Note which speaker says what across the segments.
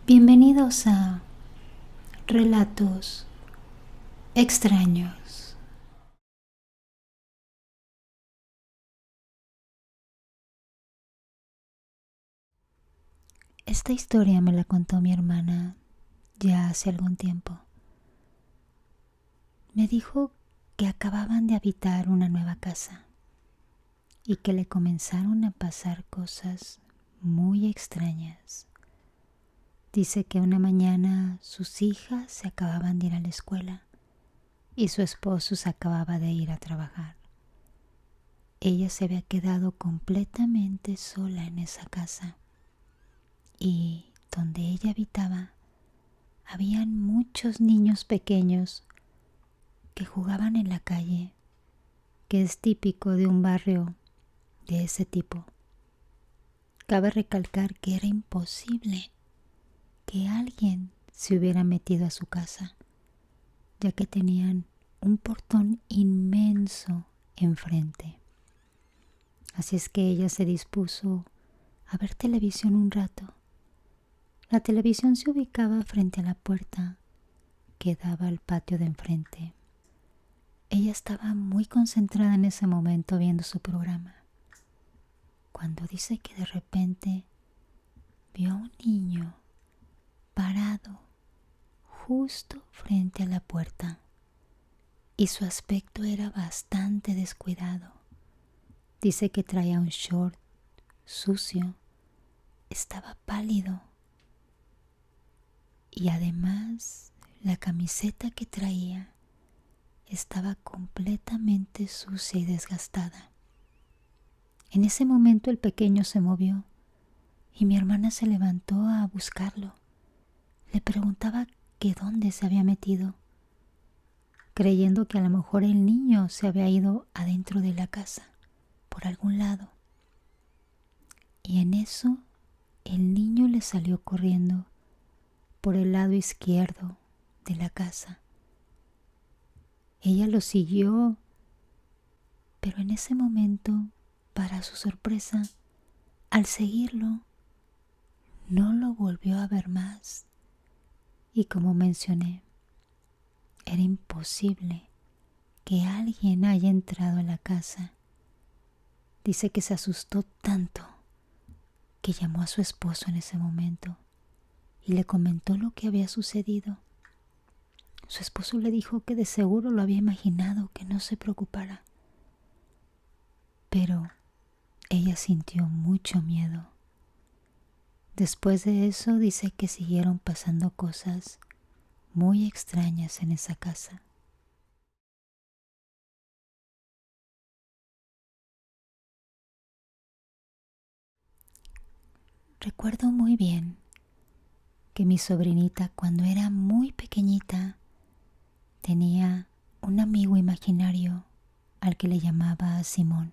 Speaker 1: Bienvenidos a Relatos Extraños. Esta historia me la contó mi hermana ya hace algún tiempo. Me dijo que acababan de habitar una nueva casa y que le comenzaron a pasar cosas muy extrañas. Dice que una mañana sus hijas se acababan de ir a la escuela y su esposo se acababa de ir a trabajar. Ella se había quedado completamente sola en esa casa y donde ella habitaba habían muchos niños pequeños que jugaban en la calle, que es típico de un barrio de ese tipo. Cabe recalcar que era imposible que alguien se hubiera metido a su casa, ya que tenían un portón inmenso enfrente. Así es que ella se dispuso a ver televisión un rato. La televisión se ubicaba frente a la puerta que daba al patio de enfrente. Ella estaba muy concentrada en ese momento viendo su programa, cuando dice que de repente vio a un niño parado justo frente a la puerta y su aspecto era bastante descuidado. Dice que traía un short sucio, estaba pálido y además la camiseta que traía estaba completamente sucia y desgastada. En ese momento el pequeño se movió y mi hermana se levantó a buscarlo. Le preguntaba que dónde se había metido, creyendo que a lo mejor el niño se había ido adentro de la casa, por algún lado. Y en eso el niño le salió corriendo por el lado izquierdo de la casa. Ella lo siguió, pero en ese momento, para su sorpresa, al seguirlo, no lo volvió a ver más. Y como mencioné, era imposible que alguien haya entrado a la casa. Dice que se asustó tanto que llamó a su esposo en ese momento y le comentó lo que había sucedido. Su esposo le dijo que de seguro lo había imaginado, que no se preocupara. Pero ella sintió mucho miedo. Después de eso dice que siguieron pasando cosas muy extrañas en esa casa. Recuerdo muy bien que mi sobrinita, cuando era muy pequeñita, tenía un amigo imaginario al que le llamaba Simón.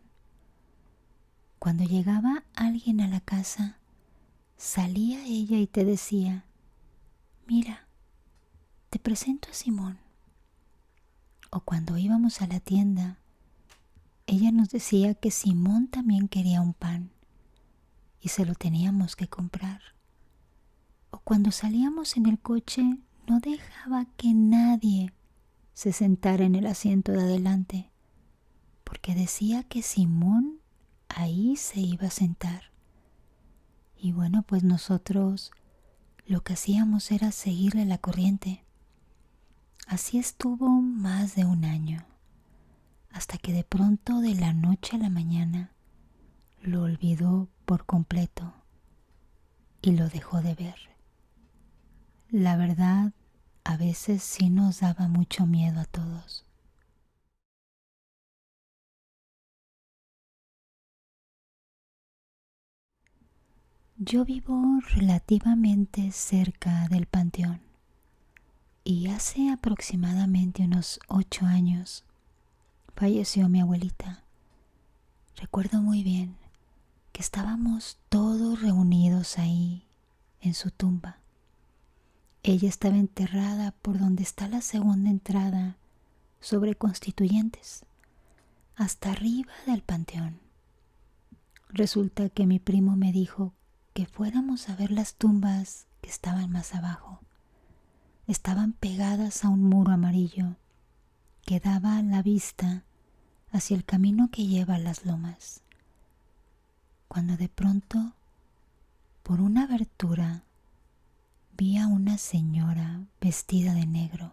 Speaker 1: Cuando llegaba alguien a la casa, salía ella y te decía: mira, te presento a Simón. O cuando íbamos a la tienda, ella nos decía que Simón también quería un pan y se lo teníamos que comprar. O cuando salíamos en el coche, no dejaba que nadie se sentara en el asiento de adelante, porque decía que Simón ahí se iba a sentar. Y bueno, pues nosotros lo que hacíamos era seguirle la corriente. Así estuvo más de un año, hasta que de pronto, de la noche a la mañana, lo olvidó por completo y lo dejó de ver. La verdad, a veces sí nos daba mucho miedo a todos. Yo vivo relativamente cerca del panteón y hace aproximadamente unos 8 años falleció mi abuelita. Recuerdo muy bien que estábamos todos reunidos ahí en su tumba. Ella estaba enterrada por donde está la segunda entrada sobre Constituyentes, hasta arriba del panteón. Resulta que mi primo me dijo que fuéramos a ver las tumbas que estaban más abajo. Estaban pegadas a un muro amarillo que daba la vista hacia el camino que lleva a las lomas. Cuando de pronto, por una abertura, vi a una señora vestida de negro.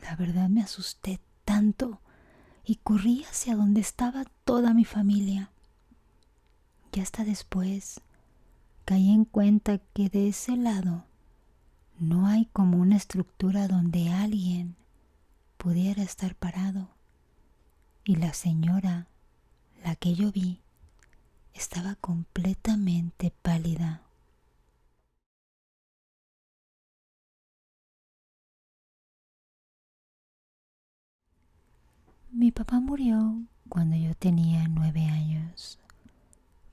Speaker 1: La verdad me asusté tanto y corrí hacia donde estaba toda mi familia. Y hasta después caí en cuenta que de ese lado no hay como una estructura donde alguien pudiera estar parado. Y la señora, la que yo vi, estaba completamente pálida. Mi papá murió cuando yo tenía 9 años.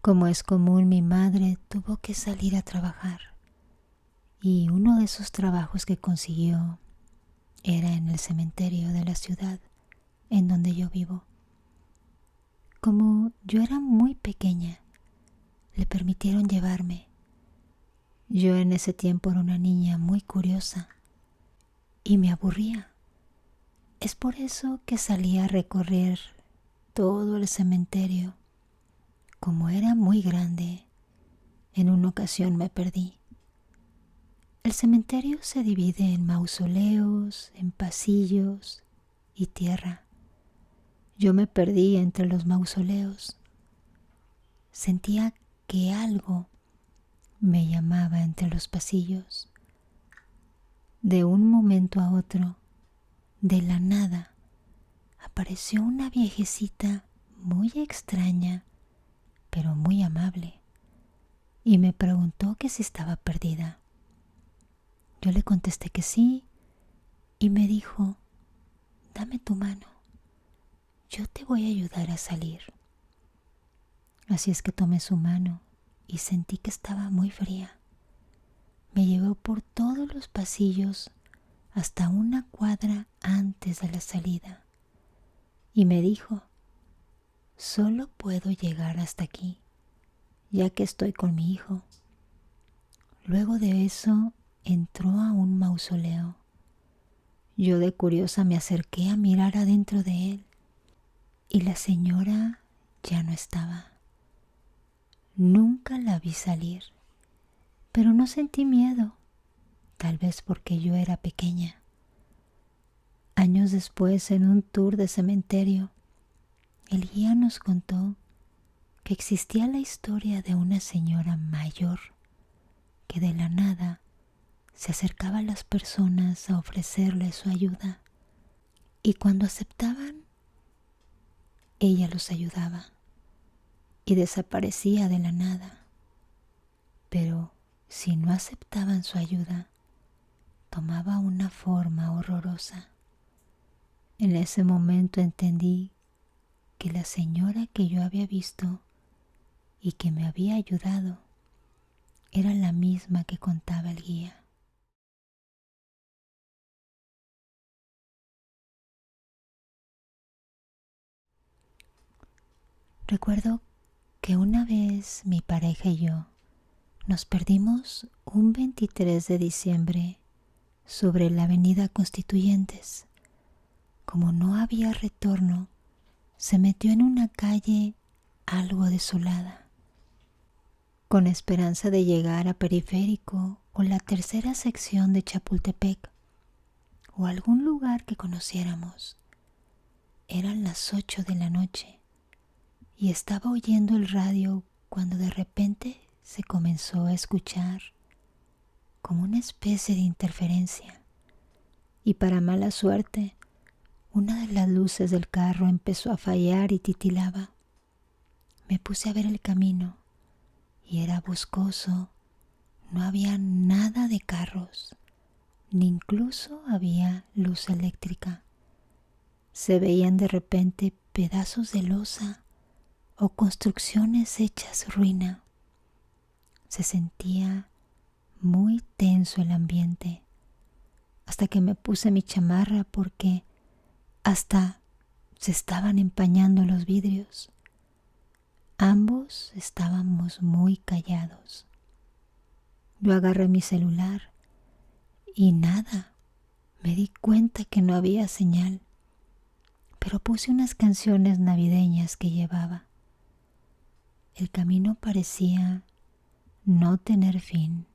Speaker 1: Como es común, mi madre tuvo que salir a trabajar. Y uno de esos trabajos que consiguió era en el cementerio de la ciudad en donde yo vivo. Como yo era muy pequeña, le permitieron llevarme. Yo en ese tiempo era una niña muy curiosa y me aburría. Es por eso que salí a recorrer todo el cementerio. Como era muy grande, en una ocasión me perdí. El cementerio se divide en mausoleos, en pasillos y tierra. Yo me perdí entre los mausoleos. Sentía que algo me llamaba entre los pasillos. De un momento a otro, de la nada, apareció una viejecita muy extraña, pero muy amable, y me preguntó que si estaba perdida. Yo le contesté que sí, y me dijo: dame tu mano, yo te voy a ayudar a salir. Así es que tomé su mano y sentí que estaba muy fría. Me llevó por todos los pasillos hasta una cuadra antes de la salida y me dijo: solo puedo llegar hasta aquí, ya que estoy con mi hijo. Luego de eso entró a un mausoleo. Yo de curiosa me acerqué a mirar adentro de él y la señora ya no estaba. Nunca la vi salir, pero no sentí miedo, tal vez porque yo era pequeña. Años después, en un tour de cementerio, el guía nos contó que existía la historia de una señora mayor que de la nada se acercaba a las personas a ofrecerles su ayuda, y cuando aceptaban, ella los ayudaba y desaparecía de la nada. Pero si no aceptaban su ayuda, tomaba una forma horrorosa. En ese momento entendí que la señora que yo había visto y que me había ayudado era la misma que contaba el guía. Recuerdo que una vez mi pareja y yo nos perdimos un 23 de diciembre sobre la avenida Constituyentes. Como no había retorno, se metió en una calle algo desolada, con esperanza de llegar a Periférico o la tercera sección de Chapultepec o algún lugar que conociéramos. Eran las 8 de la noche y estaba oyendo el radio cuando de repente se comenzó a escuchar como una especie de interferencia, y para mala suerte, una de las luces del carro empezó a fallar y titilaba. Me puse a ver el camino y era boscoso, no había nada de carros, ni incluso había luz eléctrica. Se veían de repente pedazos de losa o construcciones hechas ruina. Se sentía muy tenso el ambiente, hasta que me puse mi chamarra porque hasta se estaban empañando los vidrios. Ambos estábamos muy callados. Yo agarré mi celular y nada, me di cuenta que no había señal, pero puse unas canciones navideñas que llevaba. El camino parecía no tener fin.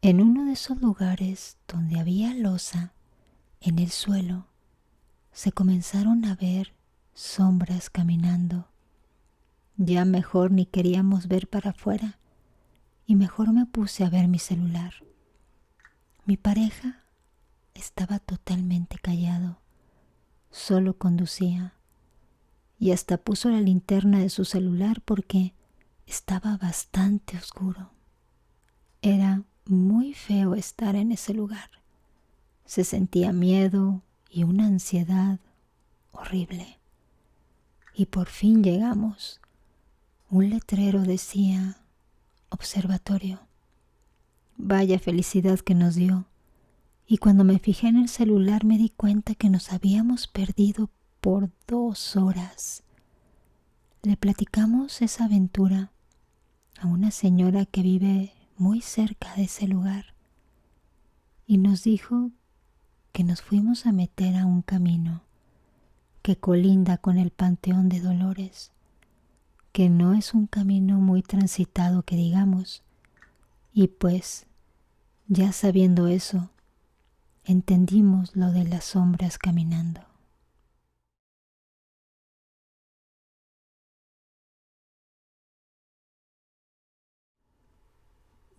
Speaker 1: En uno de esos lugares donde había losa en el suelo, se comenzaron a ver sombras caminando. Ya mejor ni queríamos ver para afuera y mejor me puse a ver mi celular. Mi pareja estaba totalmente callado, solo conducía y hasta puso la linterna de su celular porque estaba bastante oscuro. Era muy feo estar en ese lugar. Se sentía miedo y una ansiedad horrible. Y por fin llegamos. Un letrero decía observatorio. Vaya felicidad que nos dio. Y cuando me fijé en el celular me di cuenta que nos habíamos perdido por 2 horas. Le platicamos esa aventura a una señora que vive muy cerca de ese lugar y nos dijo que nos fuimos a meter a un camino que colinda con el Panteón de Dolores, que no es un camino muy transitado que digamos, y pues, ya sabiendo eso, entendimos lo de las sombras caminando.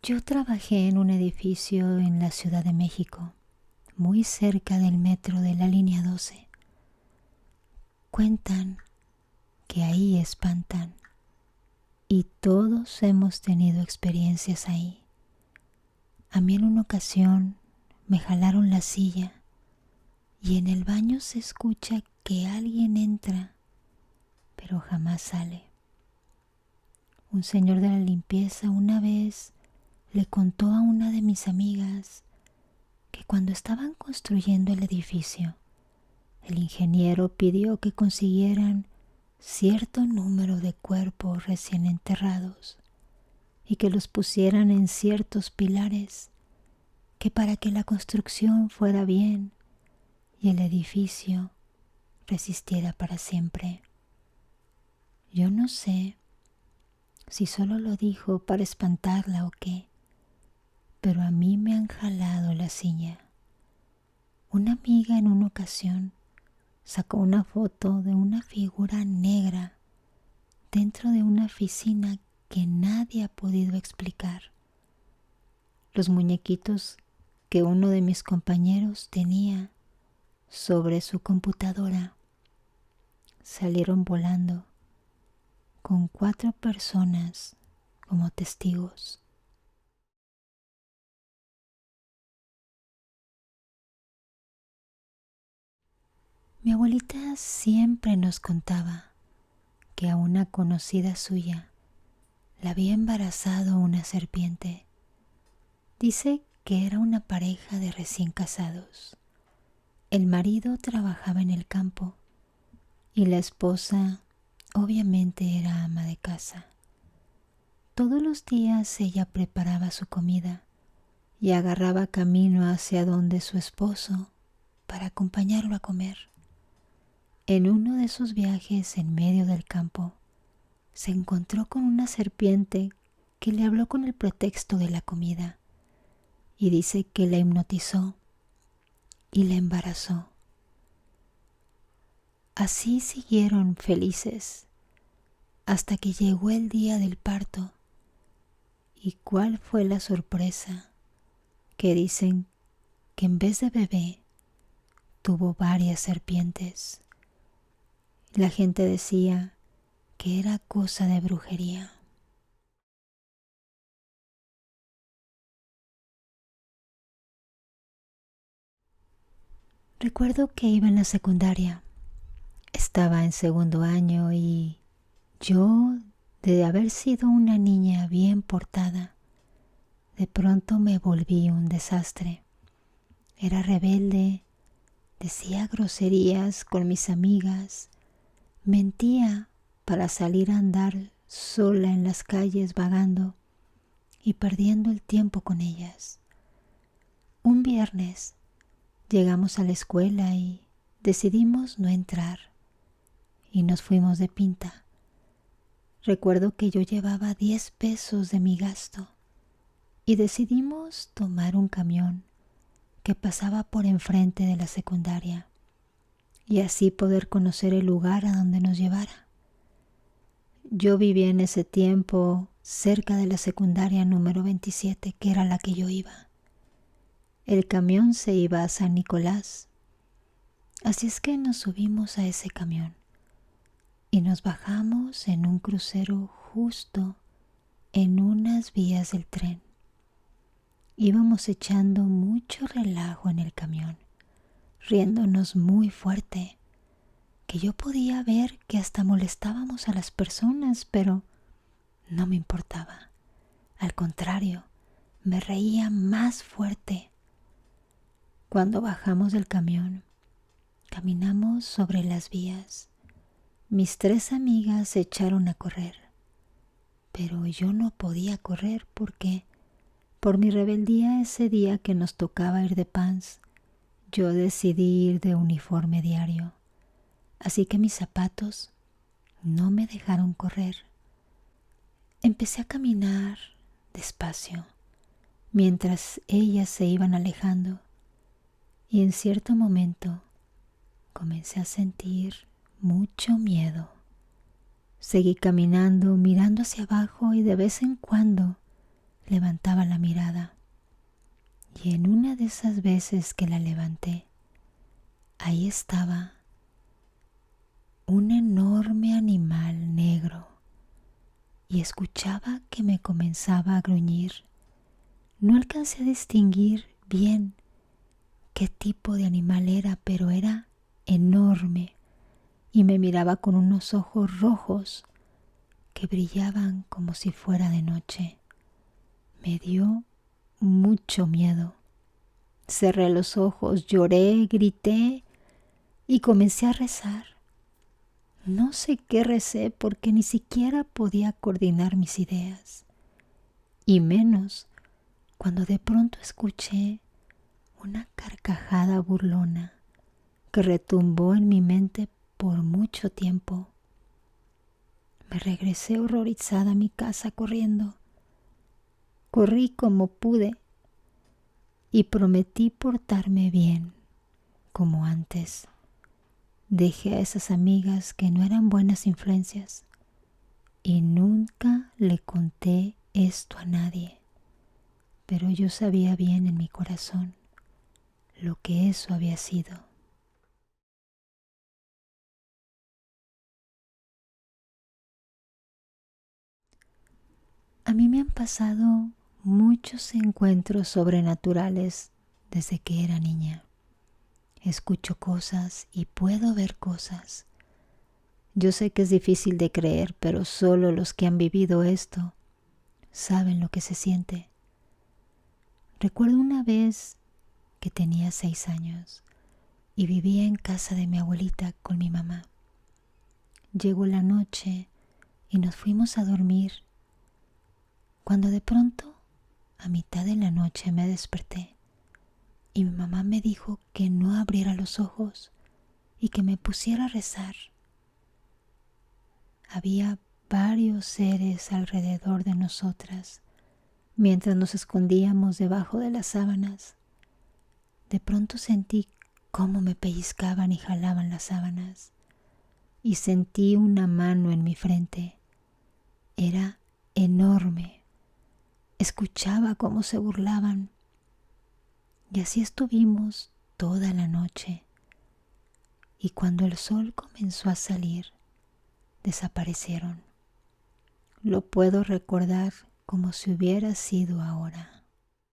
Speaker 1: Yo trabajé en un edificio en la Ciudad de México, muy cerca del metro de la línea 12. Cuentan que ahí espantan y todos hemos tenido experiencias ahí. A mí en una ocasión me jalaron la silla y en el baño se escucha que alguien entra, pero jamás sale. Un señor de la limpieza una vez le contó a una de mis amigas que cuando estaban construyendo el edificio, el ingeniero pidió que consiguieran cierto número de cuerpos recién enterrados y que los pusieran en ciertos pilares, que para que la construcción fuera bien y el edificio resistiera para siempre. Yo no sé si solo lo dijo para espantarla o qué, pero a mí me han jalado la silla. Una amiga en una ocasión sacó una foto de una figura negra dentro de una oficina que nadie ha podido explicar. Los muñequitos que uno de mis compañeros tenía sobre su computadora salieron volando con 4 personas como testigos. Mi abuelita siempre nos contaba que a una conocida suya la había embarazado una serpiente. Dice que era una pareja de recién casados. El marido trabajaba en el campo y la esposa obviamente era ama de casa. Todos los días ella preparaba su comida y agarraba camino hacia donde su esposo para acompañarlo a comer. En uno de esos viajes en medio del campo, se encontró con una serpiente que le habló con el pretexto de la comida y dice que la hipnotizó y la embarazó. Así siguieron felices hasta que llegó el día del parto. ¿Y cuál fue la sorpresa? Que dicen que en vez de bebé tuvo varias serpientes. La gente decía que era cosa de brujería. Recuerdo que iba en la secundaria. Estaba en segundo año y yo, de haber sido una niña bien portada, de pronto me volví un desastre. Era rebelde, decía groserías con mis amigas, mentía para salir a andar sola en las calles vagando y perdiendo el tiempo con ellas. Un viernes llegamos a la escuela y decidimos no entrar y nos fuimos de pinta. Recuerdo que yo llevaba 10 pesos de mi gasto y decidimos tomar un camión que pasaba por enfrente de la secundaria y así poder conocer el lugar a donde nos llevara. Yo vivía en ese tiempo cerca de la secundaria número 27, que era la que yo iba. El camión se iba a San Nicolás, así es que nos subimos a ese camión y nos bajamos en un crucero justo en unas vías del tren. Íbamos echando mucho relajo en el camión, riéndonos muy fuerte, que yo podía ver que hasta molestábamos a las personas, pero no me importaba. Al contrario, me reía más fuerte. Cuando bajamos del camión, caminamos sobre las vías. Mis 3 amigas se echaron a correr, pero yo no podía correr porque, por mi rebeldía ese día que nos tocaba ir de pants, yo decidí ir de uniforme diario. Así que mis zapatos no me dejaron correr. Empecé a caminar despacio mientras ellas se iban alejando y en cierto momento comencé a sentir mucho miedo. Seguí caminando mirando hacia abajo y de vez en cuando levantaba la mirada. Y en una de esas veces que la levanté, ahí estaba un enorme animal negro y escuchaba que me comenzaba a gruñir. No alcancé a distinguir bien qué tipo de animal era, pero era enorme y me miraba con unos ojos rojos que brillaban como si fuera de noche. Me dio mucho miedo. Cerré los ojos, lloré, grité y comencé a rezar. No sé qué recé porque ni siquiera podía coordinar mis ideas, y menos cuando de pronto escuché una carcajada burlona que retumbó en mi mente por mucho tiempo. Me regresé horrorizada a mi casa corriendo. Corrí como pude y prometí portarme bien, como antes. Dejé a esas amigas que no eran buenas influencias y nunca le conté esto a nadie, pero yo sabía bien en mi corazón lo que eso había sido. A mí me han pasado muchos encuentros sobrenaturales desde que era niña. Escucho cosas y puedo ver cosas. Yo sé que es difícil de creer, pero solo los que han vivido esto saben lo que se siente. Recuerdo una vez que tenía 6 años y vivía en casa de mi abuelita con mi mamá. Llegó la noche y nos fuimos a dormir, cuando de pronto, a mitad de la noche, me desperté y mi mamá me dijo que no abriera los ojos y que me pusiera a rezar. Había varios seres alrededor de nosotras mientras nos escondíamos debajo de las sábanas. De pronto sentí cómo me pellizcaban y jalaban las sábanas y sentí una mano en mi frente. Era enorme. Escuchaba cómo se burlaban y así estuvimos toda la noche, y cuando el sol comenzó a salir, desaparecieron. Lo puedo recordar como si hubiera sido ahora.